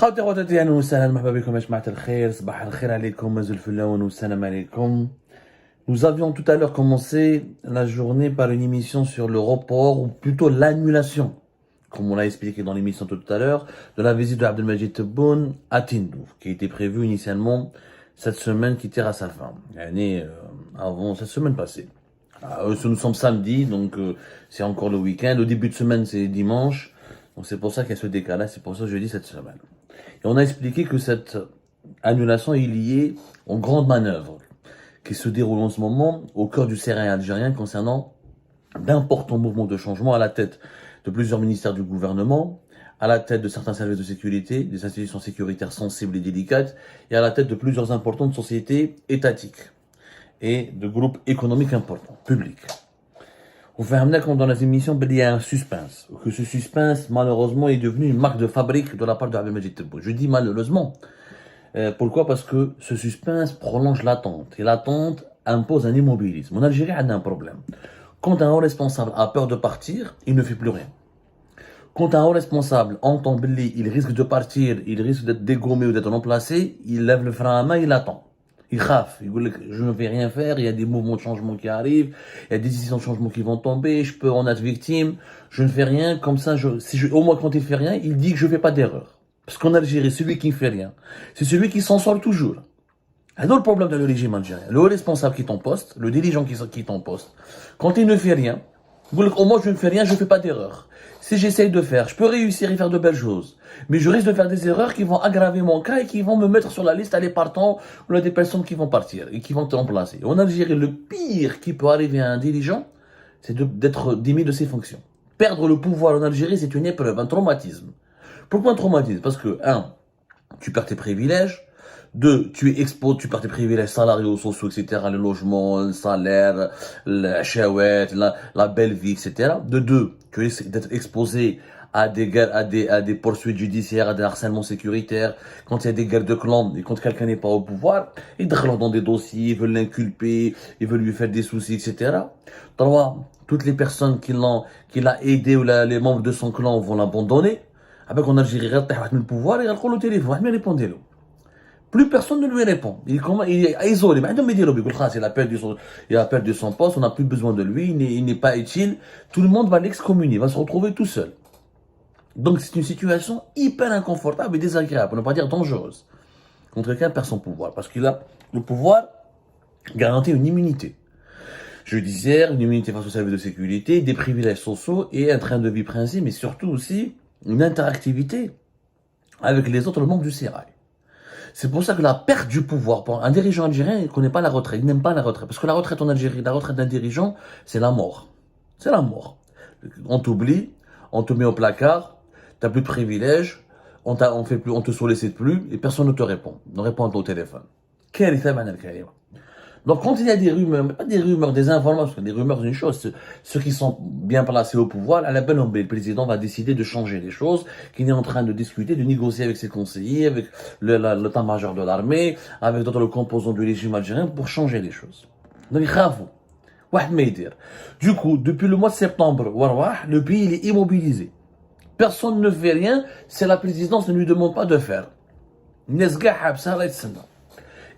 خواتي خواتاتي اهلا وسهلا مرحبا بكم يا جماعة الخير صباح الخير عليكم مازال الفلاون والسلام عليكم. Nous avions tout à l'heure commencé la journée par une émission sur le report ou plutôt l'annulation, comme on l'a expliqué dans l'émission tout à l'heure, de la visite de Abdelmajid Tebboune à Tindouf, qui était prévue initialement cette semaine qui tire à sa fin, l'année avant cette semaine passée. Nous sommes samedi, donc c'est encore le week-end. Le début de semaine c'est dimanche, donc c'est pour ça qu'il y a ce décalage, c'est pour ça que je dis cette semaine. Et on a expliqué que cette annulation est liée aux grandes manœuvres qui se déroulent en ce moment au cœur du Sahel algérien concernant d'importants mouvements de changement à la tête de plusieurs ministères du gouvernement, à la tête de certains services de sécurité, des institutions sécuritaires sensibles et délicates, et à la tête de plusieurs importantes sociétés étatiques et de groupes économiques importants, publics. On fait ramener comme dans les émissions, il y a un suspense, que ce suspense malheureusement est devenu une marque de fabrique de la part de Abdelmajid Tebboune. Je dis malheureusement. Pourquoi? Parce que ce suspense prolonge l'attente. Et l'attente impose un immobilisme. En Algérie, on a un problème. Quand un haut responsable a peur de partir, il ne fait plus rien. Quand un haut responsable entend Billy, il risque de partir, il risque d'être dégommé ou d'être remplacé, il lève le frein à main, il attend. Il rafle, il dit je ne vais rien faire, il y a des mouvements de changement qui arrivent, il y a des décisions de changement qui vont tomber, je peux en être victime, je ne fais rien, comme ça, au moins quand il fait rien, il dit que je ne fais pas d'erreur. Parce qu'en Algérie, celui qui ne fait rien, c'est celui qui s'en sort toujours. C'est le problème de le régime algérien. Le responsable qui est en poste, le dirigeant qui est en poste, quand il ne fait rien, au moins je ne fais rien, je ne fais pas d'erreur. Si j'essaye de faire, je peux réussir et faire de belles choses. Mais je risque de faire des erreurs qui vont aggraver mon cas et qui vont me mettre sur la liste à les partants ou à des personnes qui vont partir et qui vont te remplacer. En Algérie, le pire qui peut arriver à un dirigeant, c'est d'être démis de ses fonctions. Perdre le pouvoir en Algérie, c'est une épreuve, un traumatisme. Pourquoi un traumatisme? Parce que, 1, tu perds tes privilèges. 2, tu perds tes privilèges salariaux, sociaux, etc., le logement, le salaire, la chouette, la belle vie, etc. De 2, tu risques d'être exposé à des guerres, à des poursuites judiciaires, à des harcèlements sécuritaires, quand il y a des guerres de clans, et quand quelqu'un n'est pas au pouvoir, ils rentrent dans des dossiers, ils veulent l'inculper, ils veulent lui faire des soucis, etc. 3, toutes les personnes qui l'a aidé ou les membres de son clan vont l'abandonner. Avec en Algérie, il le pouvoir, il a le téléphone, il répondez le. Plus personne ne lui répond. Il est isolé. Il a perdu son poste, on n'a plus besoin de lui, il n'est pas utile. Tout le monde va l'excommunier, il va se retrouver tout seul. Donc c'est une situation hyper inconfortable et désagréable, pour ne pas dire dangereuse. Quand quelqu'un perd son pouvoir, parce qu'il a le pouvoir garantit une immunité judiciaire, une immunité face aux services de sécurité, des privilèges sociaux et un train de vie principe, mais surtout aussi une interactivité avec les autres membres du sérail. C'est pour ça que la perte du pouvoir, pour un dirigeant algérien, il ne connaît pas la retraite, il n'aime pas la retraite. Parce que la retraite en Algérie, la retraite d'un dirigeant, c'est la mort. C'est la mort. On t'oublie, on te met au placard, t'as plus de privilèges, on te sollicite plus, et personne ne te répond. Ne répond pas au téléphone. Donc quand il y a des rumeurs, pas des rumeurs, des informations, parce que des rumeurs c'est une chose, ceux qui sont bien placés au pouvoir, à la belle le président va décider de changer les choses, qu'il est en train de discuter, de négocier avec ses conseillers, avec l'état-major de l'armée, avec d'autres composants du régime algérien pour changer les choses. Donc du coup, depuis le mois de septembre, le pays il est immobilisé. Personne ne fait rien, c'est la présidence ne lui demande pas de faire.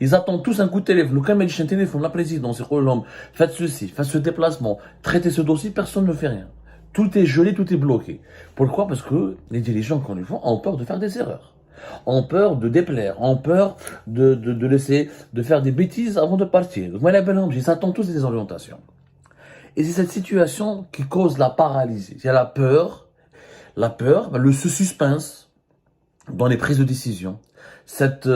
Ils attendent tous un coup de téléphone. Quand ils disent un téléphone, la présidence, faites ceci, faites ce déplacement, traitez ce dossier, personne ne fait rien. Tout est gelé, tout est bloqué. Pourquoi? Parce que les dirigeants, quand ils font, ont peur de faire des erreurs. Ont peur de déplaire, ont peur de laisser, de faire des bêtises avant de partir. Donc, ils attendent tous des orientations. Et c'est cette situation qui cause la paralysie. Il y a la peur, ce suspense dans les prises de décision, cette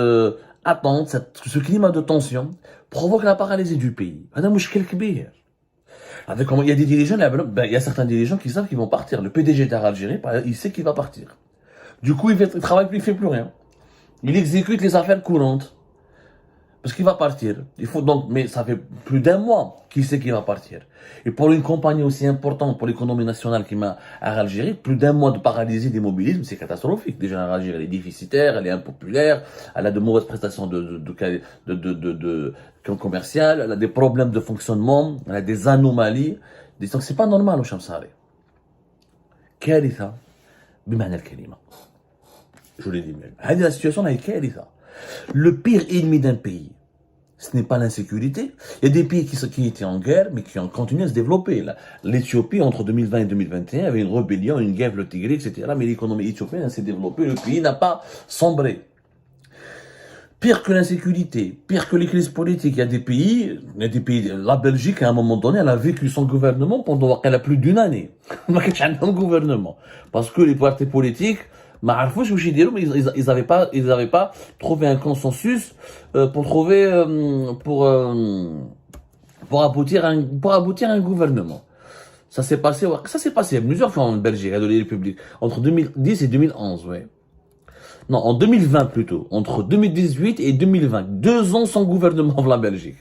attente, ce climat de tension provoque la paralysie du pays. Il y a des dirigeants, il y a certains dirigeants qui savent qu'ils vont partir. Le PDG d'Air Algérie, il sait qu'il va partir. Du coup, il travaille plus, il fait plus rien. Il exécute les affaires courantes. Parce qu'il va partir. Mais ça fait plus d'un mois qu'il sait qu'il va partir. Et pour une compagnie aussi importante pour l'économie nationale qui m'a Air Algérie, plus d'un mois de paralysie, d'immobilisme, c'est catastrophique. Déjà, Air Algérie, elle est déficitaire, elle est impopulaire, elle a de mauvaises prestations commerciales, elle a des problèmes de fonctionnement, elle a des anomalies. Donc c'est pas normal au Chamsari. كارثة بمعنى الكلمة. Je l'ai dit même. La situation là est ça. Le pire ennemi d'un pays, ce n'est pas l'insécurité. Il y a des pays qui étaient en guerre, mais qui ont continué à se développer. L'Éthiopie, entre 2020 et 2021, avait une rébellion, une guerre, le Tigray, etc. Mais l'économie éthiopienne s'est développée. Le pays n'a pas sombré. Pire que l'insécurité, pire que les crises politiques. Il y a des pays, la Belgique, à un moment donné, elle a vécu son gouvernement pendant qu'elle a plus d'une année. Un gouvernement. Parce que les partis politiques, ils n'avaient pas trouvé un consensus pour aboutir à un gouvernement. Ça s'est passé plusieurs fois en Belgique, à la République, entre 2010 et 2011, ouais. Non, en 2020 plutôt, entre 2018 et 2020, 2 ans sans gouvernement en la Belgique.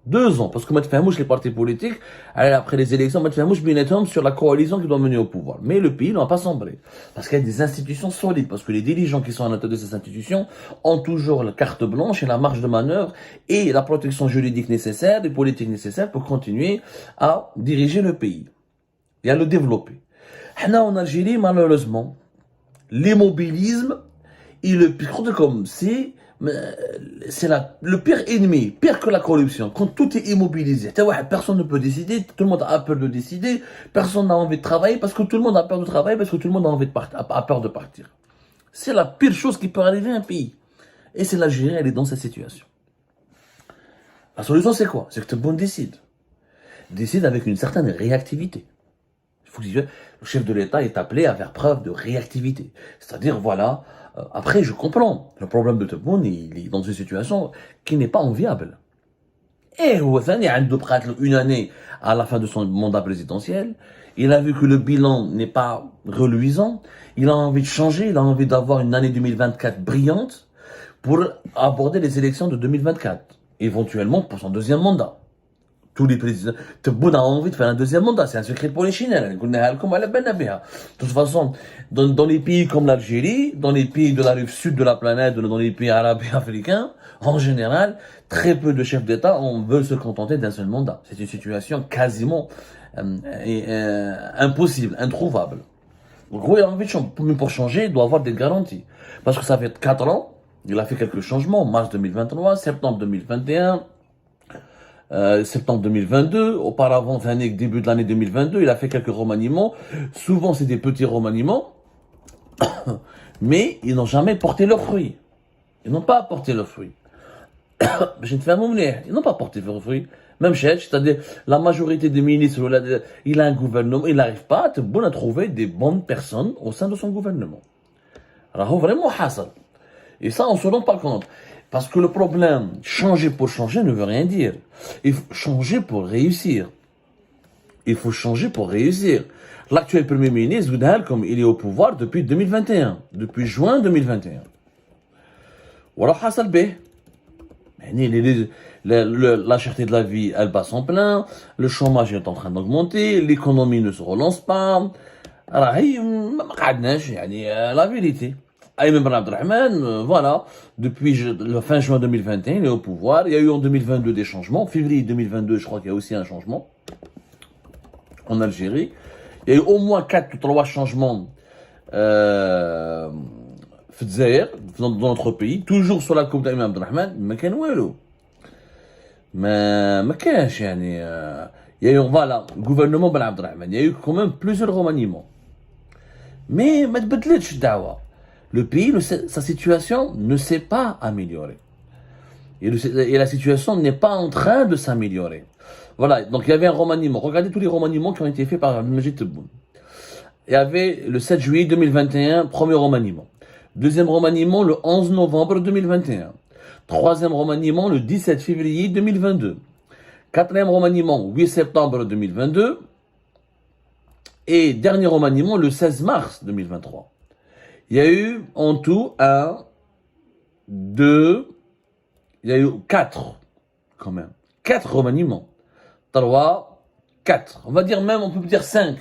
2 ans, parce que maintenant, les partis politiques, après les élections, maintenant, sur la coalition qui doit mener au pouvoir. Mais le pays n'a pas sombré. Parce qu'il y a des institutions solides, parce que les dirigeants qui sont à l'intérieur de ces institutions ont toujours la carte blanche et la marge de manœuvre et la protection juridique nécessaire, et politique nécessaire pour continuer à diriger le pays et à le développer. Là, en Algérie, malheureusement, l'immobilisme, et le pire, comme c'est le pire ennemi, pire que la corruption. Quand tout est immobilisé, personne ne peut décider, tout le monde a peur de décider, personne n'a envie de travailler parce que tout le monde a peur de travailler, parce que tout le monde a peur de partir. C'est la pire chose qui peut arriver à un pays. Et c'est l'Algérie, elle est dans cette situation. La solution, c'est quoi? C'est que tout le monde décide. Décide avec une certaine réactivité. Il faut que le chef de l'État est appelé à faire preuve de réactivité. C'est-à-dire, voilà, après, je comprends. Le problème de Tebboune, il est dans une situation qui n'est pas enviable. Et il a une année à la fin de son mandat présidentiel. Il a vu que le bilan n'est pas reluisant. Il a envie de changer. Il a envie d'avoir une année 2024 brillante pour aborder les élections de 2024. Éventuellement pour son deuxième mandat. Tous les présidents. Tebboune a envie de faire un deuxième mandat. C'est un secret polichinelle. De toute façon, dans les pays comme l'Algérie, dans les pays de la rive sud de la planète, dans les pays arabes et africains, en général, très peu de chefs d'État veulent se contenter d'un seul mandat. C'est une situation quasiment impossible, introuvable. Donc, oui, il a envie de changer. Mais pour changer, il doit avoir des garanties. Parce que ça fait 4 ans, il a fait quelques changements. Mars 2023, septembre 2021, septembre 2022, auparavant, début de l'année 2022, il a fait quelques remaniements. Souvent, c'est des petits remaniements, mais ils n'ont jamais porté leurs fruits. Ils n'ont pas porté leurs fruits. Ils n'ont pas porté leurs fruits. Même c'est-à-dire la majorité des ministres, il a un gouvernement, il n'arrive pas à trouver des bonnes personnes au sein de son gouvernement. Alors, vraiment, hasard. Et ça, on ne se rend pas compte. Parce que le problème, changer pour changer ne veut rien dire. Il faut changer pour réussir. Il faut changer pour réussir. L'actuel Premier ministre, comme il est au pouvoir depuis 2021. Depuis juin 2021. Voilà, Hassan B. La cherté de la vie, elle bat son plein. Le chômage est en train d'augmenter. L'économie ne se relance pas. La vérité. Ayman Ben Abdelrahman, voilà, depuis le fin juin 2021, il est au pouvoir. Il y a eu en 2022 des changements. Février 2022, je crois qu'il y a aussi un changement en Algérie. Il y a eu au moins 4 ou 3 changements dans notre pays, toujours sur la coupe d'Ayman Abdelrahman. Mais qu'est-ce il y a eu, voilà, le gouvernement Ben Abdelrahman. Il y a eu quand même plusieurs remaniements. Mais, le pays, sa situation ne s'est pas améliorée. Et la situation n'est pas en train de s'améliorer. Voilà, donc il y avait un remaniement. Regardez tous les remaniements qui ont été faits par Majid Tebboune. Il y avait le 7 juillet 2021, premier remaniement. Deuxième remaniement, le 11 novembre 2021. Troisième remaniement, le 17 février 2022. Quatrième remaniement, 8 septembre 2022. Et dernier remaniement, le 16 mars 2023. Il y a eu en tout il y a eu 4 quand même. 4 remaniements. 3, 4. On va dire même, on peut dire 5.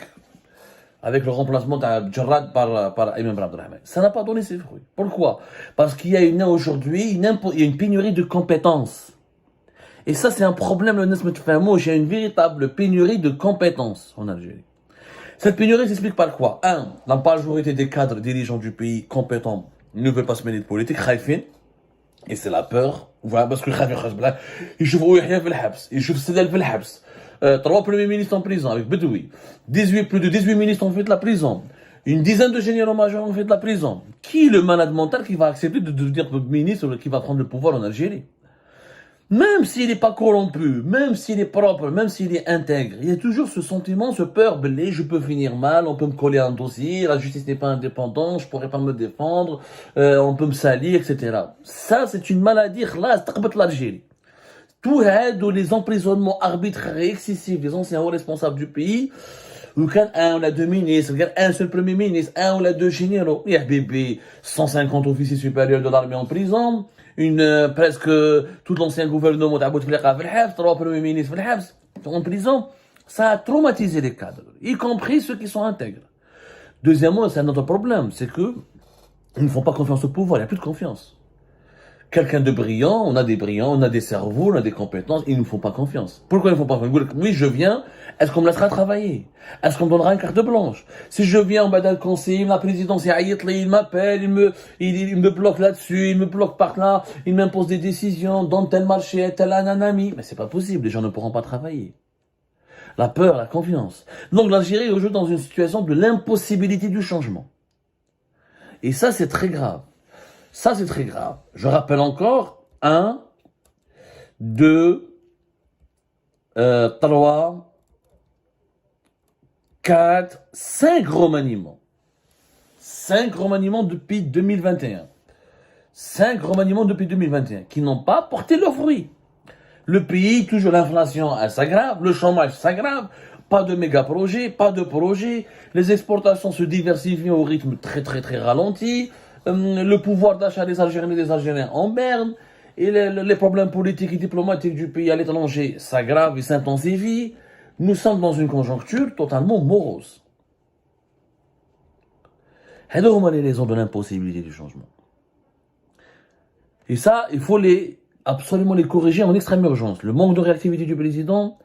Avec le remplacement d'Jarrad par Ayman Ben Abdelrahman. Ça n'a pas donné ses fruits. Pourquoi? Parce qu'il y a aujourd'hui une pénurie de compétences. Et ça, c'est un problème, il y a une véritable pénurie de compétences en Algérie. Cette pénurie s'explique par quoi? 1. La majorité des cadres dirigeants du pays compétents Ils ne veulent pas se mêler de politique, khaïfin. Et c'est la peur. Voilà, parce que ils chauffent Yahya في الحبس, ils chauffent Sedel في الحبس. 3 premiers ministres en prison avec Bedoui. Plus de 18 ministres ont fait de la prison. Une dizaine de généraux majeurs ont fait de la prison. Qui est le malade mental qui va accepter de devenir ministre ou qui va prendre le pouvoir en Algérie? Même s'il n'est pas corrompu, même s'il est propre, même s'il est intègre, il y a toujours ce sentiment, ce peur, belé, je peux finir mal, on peut me coller un dossier, la justice n'est pas indépendante, je pourrais pas me défendre, on peut me salir, etc. Ça, c'est une maladie, là, c'est l'Algérie. Tout les emprisonnements arbitraires et excessifs des anciens hauts responsables du pays, ou quand un ou la deux ministres, un seul premier ministre, un ou la deux généraux, il y a bébé, 150 officiers supérieurs de l'armée en prison, presque tout l'ancien gouvernement trois premiers ministres en prison, ça a traumatisé les cadres, y compris ceux qui sont intègres. Deuxièmement, c'est un autre problème, c'est que ils ne font pas confiance au pouvoir, il n'y a plus de confiance. Quelqu'un de brillant, on a des brillants, on a des cerveaux, on a des compétences, ils ne nous font pas confiance. Pourquoi ils ne font pas confiance? Oui, je viens, est-ce qu'on me laissera travailler? Est-ce qu'on me donnera une carte blanche? Si je viens en bas d'un conseil, la présidence, il m'appelle, il me bloque là-dessus, il me bloque par là, il m'impose des décisions, dans tel marché, tel ananami. Mais c'est pas possible, les gens ne pourront pas travailler. La peur, la confiance. Donc l'Algérie est aujourd'hui dans une situation de l'impossibilité du changement. Et ça, c'est très grave. Ça, c'est très grave. Je rappelle encore, 1, 2, 3, 4, 5 remaniements. 5 remaniements depuis 2021. 5 remaniements depuis 2021 qui n'ont pas porté leurs fruits. Le pays, toujours l'inflation, elle s'aggrave, le chômage s'aggrave, pas de méga projets, pas de projets, les exportations se diversifient au rythme très très très ralenti. Le pouvoir d'achat des Algériens et des Algériens en berne, et les problèmes politiques et diplomatiques du pays à l'étranger s'aggravent et s'intensifient. Nous sommes dans une conjoncture totalement morose. C'est les raisons de l'impossibilité du changement. Et ça, il faut absolument les corriger en extrême urgence. Le manque de réactivité du président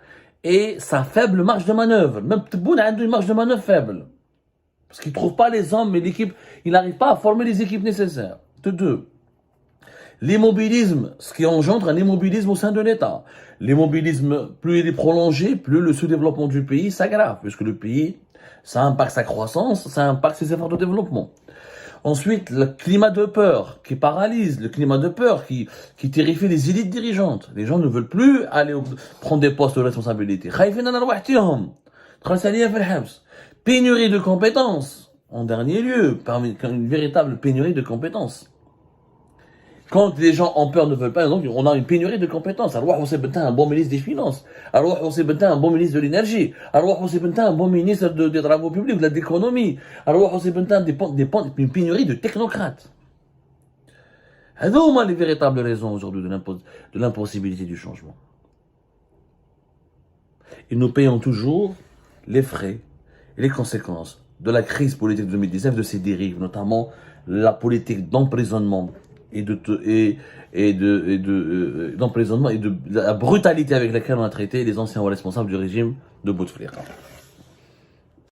et sa faible marge de manœuvre. Même Tebboune a une marge de manœuvre faible. Parce qu'il ne trouve pas les hommes et l'équipe, il n'arrive pas à former les équipes nécessaires. De 2. L'immobilisme, ce qui engendre un immobilisme au sein de l'État. L'immobilisme, plus il est prolongé, plus le sous-développement du pays s'aggrave, puisque le pays, ça impacte sa croissance, ça impacte ses efforts de développement. Ensuite, le climat de peur qui paralyse, le climat de peur qui terrifie les élites dirigeantes. Les gens ne veulent plus aller prendre des postes de responsabilité. Pénurie de compétences, en dernier lieu, une véritable pénurie de compétences. Quand les gens en peur ne veulent pas, donc on a une pénurie de compétences. Alors, on s'est un bon ministre des Finances. Alors, on s'est un bon ministre de l'Énergie. Alors, on s'est un bon ministre des Travaux publics, de l'économie. Alors, on s'est une pénurie de technocrates. C'est les véritables raisons aujourd'hui de l'impossibilité du changement. Et nous payons toujours les frais et les conséquences de la crise politique de 2019, de ses dérives, notamment la politique d'emprisonnement d'emprisonnement et de la brutalité avec laquelle on a traité les anciens responsables du régime de Bouteflika.